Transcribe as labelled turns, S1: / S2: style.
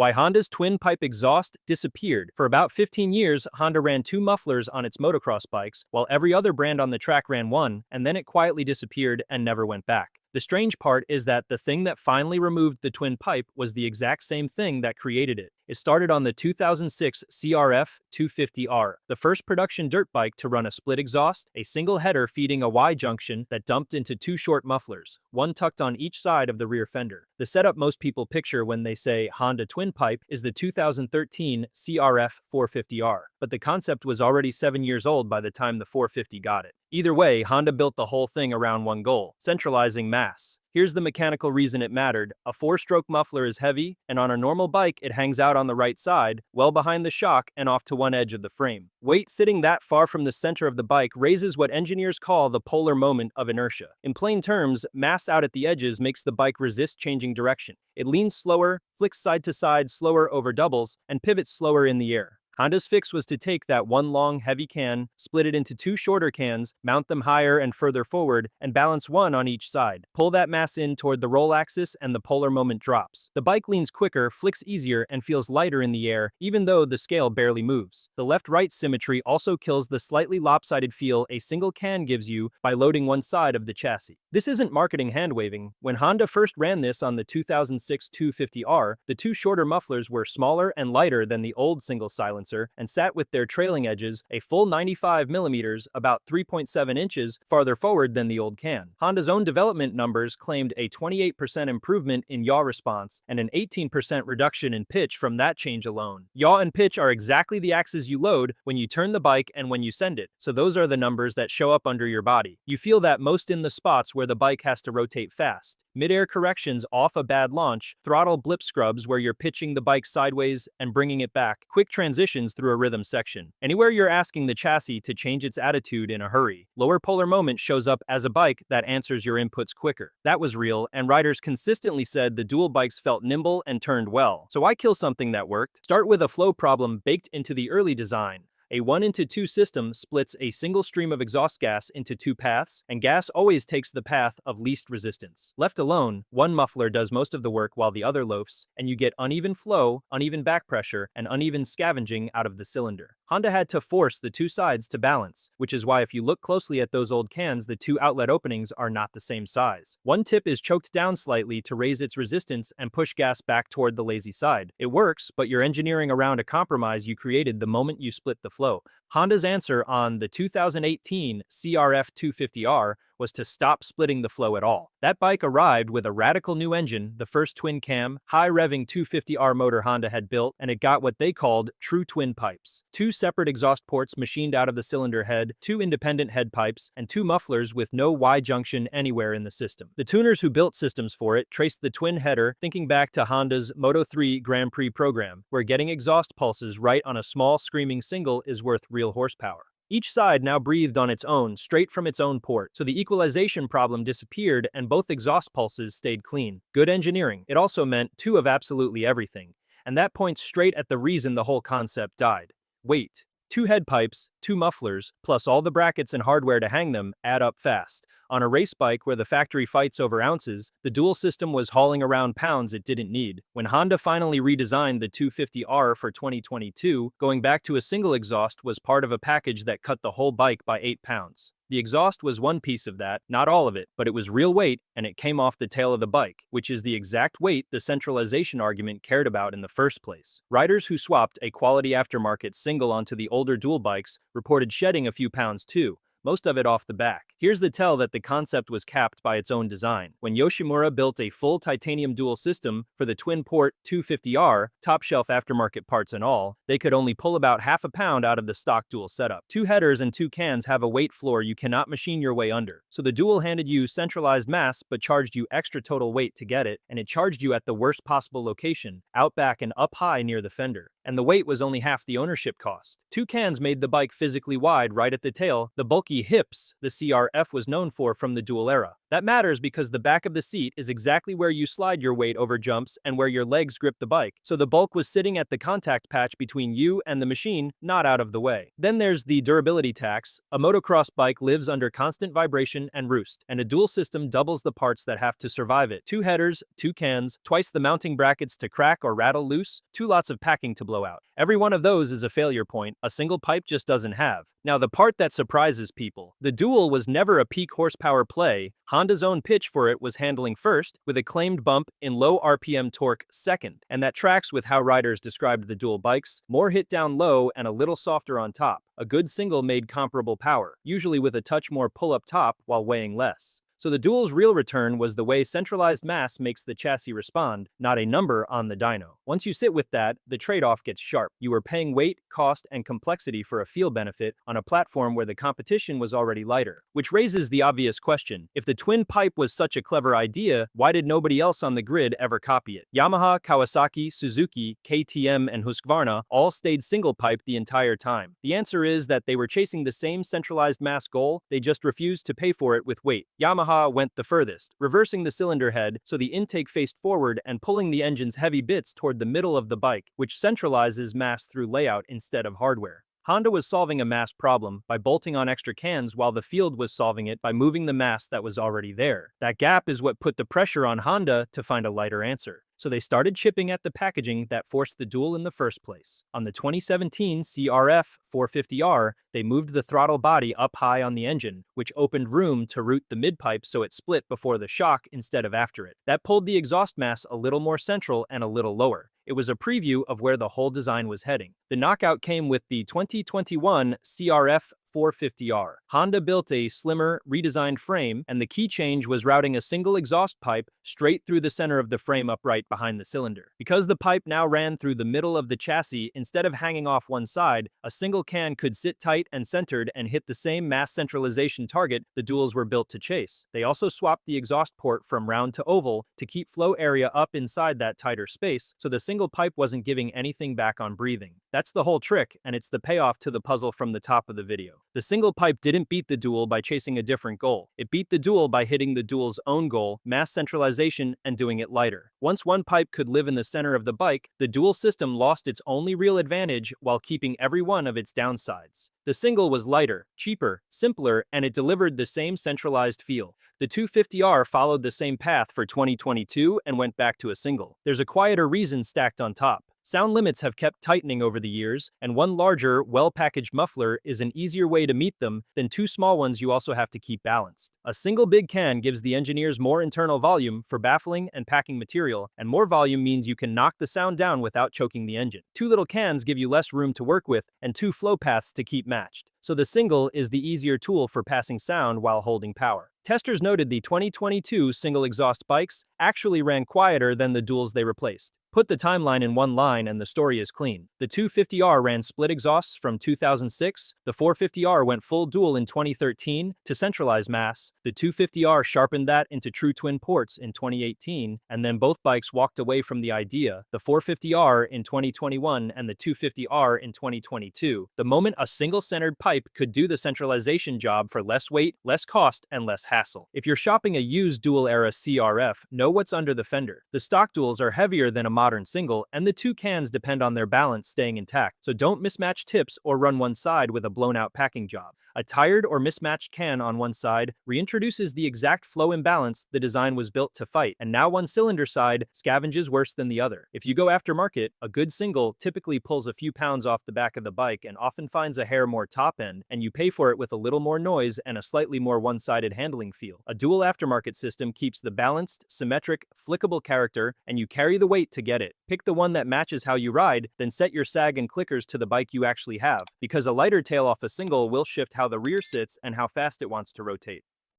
S1: Why Honda's twin-pipe exhaust disappeared. For about 15 years, Honda ran two mufflers on its motocross bikes, while every other brand on the track ran one, and then it quietly disappeared and never went back. The strange part is that the thing that finally removed the twin pipe was the exact same thing that created it. It started on the 2006 CRF 250R, the first production dirt bike to run a split exhaust, a single header feeding a Y-junction that dumped into two short mufflers, one tucked on each side of the rear fender. The setup most people picture when they say Honda twin pipe is the 2013 CRF 450R, but the concept was already 7 years old by the time the 450 got it. Either way, Honda built the whole thing around one goal: centralizing mass. Here's the mechanical reason it mattered. A four-stroke muffler is heavy, and on a normal bike it hangs out on the right side, well behind the shock and off to one edge of the frame. Weight sitting that far from the center of the bike raises what engineers call the polar moment of inertia. In plain terms, mass out at the edges makes the bike resist changing direction. It leans slower, flicks side to side slower over doubles, and pivots slower in the air. Honda's fix was to take that one long, heavy can, split it into two shorter cans, mount them higher and further forward, and balance one on each side. Pull that mass in toward the roll axis and the polar moment drops. The bike leans quicker, flicks easier, and feels lighter in the air, even though the scale barely moves. The left-right symmetry also kills the slightly lopsided feel a single can gives you by loading one side of the chassis. This isn't marketing hand-waving. When Honda first ran this on the 2006 250R, the two shorter mufflers were smaller and lighter than the old single silencer and sat with their trailing edges a full 95 millimeters, about 3.7 inches, farther forward than the old can. Honda's own development numbers claimed a 28% improvement in yaw response and an 18% reduction in pitch from that change alone. Yaw and pitch are exactly the axes you load when you turn the bike and when you send it, so those are the numbers that show up under your body. You feel that most in the spots where the bike has to rotate fast. Mid-air corrections off a bad launch, throttle blip scrubs where you're pitching the bike sideways and bringing it back, quick transitions through a rhythm section. Anywhere you're asking the chassis to change its attitude in a hurry, lower polar moment shows up as a bike that answers your inputs quicker. That was real, and riders consistently said the dual bikes felt nimble and turned well. So why kill something that worked? Start with a flow problem baked into the early design. A 1-into-2 system splits a single stream of exhaust gas into two paths, and gas always takes the path of least resistance. Left alone, one muffler does most of the work while the other loafs, and you get uneven flow, uneven backpressure, and uneven scavenging out of the cylinder. Honda had to force the two sides to balance, which is why if you look closely at those old cans, the two outlet openings are not the same size. One tip is choked down slightly to raise its resistance and push gas back toward the lazy side. It works, but you're engineering around a compromise you created the moment you split the flow. Honda's answer on the 2018 CRF 250R was to stop splitting the flow at all. That bike arrived with a radical new engine, the first twin-cam, high-revving 250R motor Honda had built, and it got what they called true twin pipes. Two separate exhaust ports machined out of the cylinder head, two independent head pipes, and two mufflers with no Y-junction anywhere in the system. The tuners who built systems for it traced the twin header, thinking back to Honda's Moto3 Grand Prix program, where getting exhaust pulses right on a small screaming single is worth real horsepower. Each side now breathed on its own, straight from its own port, so the equalization problem disappeared and both exhaust pulses stayed clean. Good engineering. It also meant two of absolutely everything. And that points straight at the reason the whole concept died. Weight. Two head pipes, two mufflers, plus all the brackets and hardware to hang them add up fast. On a race bike where the factory fights over ounces, the dual system was hauling around pounds it didn't need. When Honda finally redesigned the 250R for 2022, going back to a single exhaust was part of a package that cut the whole bike by 8 pounds. The exhaust was one piece of that, not all of it, but it was real weight and it came off the tail of the bike, which is the exact weight the centralization argument cared about in the first place. Riders who swapped a quality aftermarket single onto the older dual bikes reported shedding a few pounds too, most of it off the back. Here's the tell that the concept was capped by its own design. When Yoshimura built a full titanium dual system for the twin-port 250R, top-shelf aftermarket parts and all, they could only pull about half a pound out of the stock dual setup. Two headers and two cans have a weight floor you cannot machine your way under. So the dual handed you centralized mass but charged you extra total weight to get it, and it charged you at the worst possible location, out back and up high near the fender. And the weight was only half the ownership cost. Two cans made the bike physically wide right at the tail, the bulky hips the CRF was known for from the dual era. That matters because the back of the seat is exactly where you slide your weight over jumps and where your legs grip the bike, so the bulk was sitting at the contact patch between you and the machine, not out of the way. Then there's the durability tax. A motocross bike lives under constant vibration and roost, and a dual system doubles the parts that have to survive it. 2 headers, 2 cans, twice the mounting brackets to crack or rattle loose, 2 lots of packing to blow out. Every one of those is a failure point a single pipe just doesn't have. Now the part that surprises people. The dual was never a peak horsepower play. Honda's own pitch for it was handling first, with a claimed bump in low RPM torque second, and that tracks with how riders described the dual bikes: more hit down low and a little softer on top. A good single made comparable power, usually with a touch more pull up top while weighing less. So the dual's real return was the way centralized mass makes the chassis respond, not a number on the dyno. Once you sit with that, the trade-off gets sharp. You were paying weight, cost, and complexity for a feel benefit on a platform where the competition was already lighter. Which raises the obvious question: if the twin pipe was such a clever idea, why did nobody else on the grid ever copy it? Yamaha, Kawasaki, Suzuki, KTM, and Husqvarna all stayed single pipe the entire time. The answer is that they were chasing the same centralized mass goal, they just refused to pay for it with weight. Yamaha went the furthest, reversing the cylinder head so the intake faced forward and pulling the engine's heavy bits toward the middle of the bike, which centralizes mass through layout instead of hardware. Honda was solving a mass problem by bolting on extra cans while the field was solving it by moving the mass that was already there. That gap is what put the pressure on Honda to find a lighter answer. So they started chipping at the packaging that forced the dual in the first place. On the 2017 CRF 450R, they moved the throttle body up high on the engine, which opened room to route the midpipe so it split before the shock instead of after it. That pulled the exhaust mass a little more central and a little lower. It was a preview of where the whole design was heading. The knockout came with the 2021 CRF 450R. Honda built a slimmer, redesigned frame, and the key change was routing a single exhaust pipe straight through the center of the frame upright behind the cylinder. Because the pipe now ran through the middle of the chassis instead of hanging off one side, a single can could sit tight and centered and hit the same mass centralization target the duals were built to chase. They also swapped the exhaust port from round to oval to keep flow area up inside that tighter space, so the single pipe wasn't giving anything back on breathing. That's the whole trick, and it's the payoff to the puzzle from the top of the video. The single pipe didn't beat the dual by chasing a different goal. It beat the dual by hitting the dual's own goal, mass centralization, and doing it lighter. Once one pipe could live in the center of the bike, the dual system lost its only real advantage while keeping every one of its downsides. The single was lighter, cheaper, simpler, and it delivered the same centralized feel. The 250R followed the same path for 2022 and went back to a single. There's a quieter reason stacked on top. Sound limits have kept tightening over the years, and one larger, well-packaged muffler is an easier way to meet them than 2 small ones you also have to keep balanced. A single big can gives the engineers more internal volume for baffling and packing material, and more volume means you can knock the sound down without choking the engine. 2 little cans give you less room to work with, and 2 flow paths to keep matched. So the single is the easier tool for passing sound while holding power. Testers noted the 2022 single exhaust bikes actually ran quieter than the duals they replaced. Put the timeline in one line and the story is clean. The 250R ran split exhausts from 2006, the 450R went full dual in 2013 to centralize mass, the 250R sharpened that into true twin ports in 2018, and then both bikes walked away from the idea, the 450R in 2021 and the 250R in 2022, the moment a single-centered pipe could do the centralization job for less weight, less cost, and less hassle. If you're shopping a used dual-era CRF, know what's under the fender. The stock duals are heavier than a modern single, and the 2 cans depend on their balance staying intact, so don't mismatch tips or run one side with a blown-out packing job. A tired or mismatched can on one side reintroduces the exact flow imbalance the design was built to fight, and now one cylinder side scavenges worse than the other. If you go aftermarket, a good single typically pulls a few pounds off the back of the bike and often finds a hair more top-end, and you pay for it with a little more noise and a slightly more one-sided handling feel. A dual aftermarket system keeps the balanced, symmetric, flickable character, and you carry the weight to get it. Pick the one that matches how you ride, then set your sag and clickers to the bike you actually have, because a lighter tail off a single will shift how the rear sits and how fast it wants to rotate.